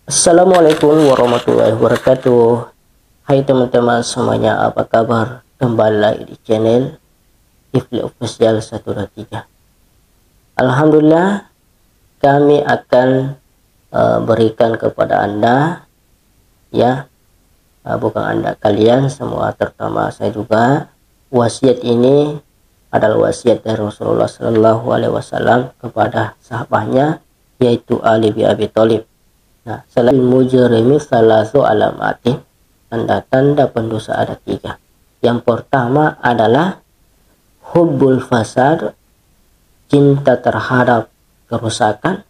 Assalamualaikum warahmatullahi wabarakatuh. Hai teman-teman semuanya, apa kabar? Kembali lagi di channel Ifli Official 123. Alhamdulillah, kami akan berikan kepada Anda, ya, bukan Anda, kalian semua, terutama saya juga. Wasiat ini adalah wasiat dari Rasulullah Shallallahu Alaihi Wasallam kepada sahabatnya, yaitu Ali bin Abi Thalib. Nah, selain mujrimi salasu alamati, tanda-tanda pendosa ada 3. Yang pertama adalah hubbul fasad, cinta terhadap kerusakan.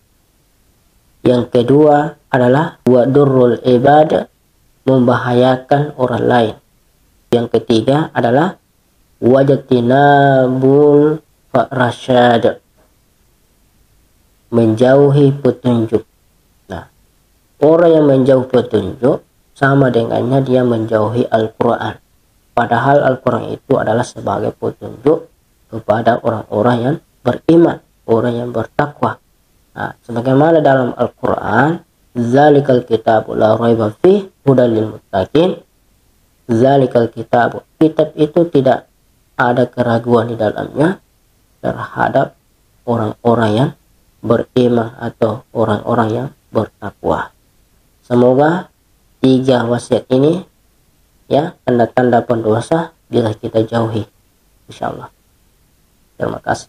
Yang kedua adalah wadurrul ibad, membahayakan orang lain. Yang ketiga adalah wajatinabul rasyad, menjauhi petunjuk. Orang yang menjauh petunjuk sama dengannya dia menjauhi Al-Quran. Padahal Al-Quran itu adalah sebagai petunjuk kepada orang-orang yang beriman, orang yang bertakwa. Nah, sebagaimana dalam Al-Quran, zalikal kitabu la raiba fih hudal lil muttaqin. Zalikal kitabu, kitab itu tidak ada keraguan di dalamnya terhadap orang-orang yang beriman atau orang-orang yang bertakwa. Semoga 3 wasiat ini, ya, tanda-tanda pendosa bisa kita jauhi, insyaallah. Terima kasih.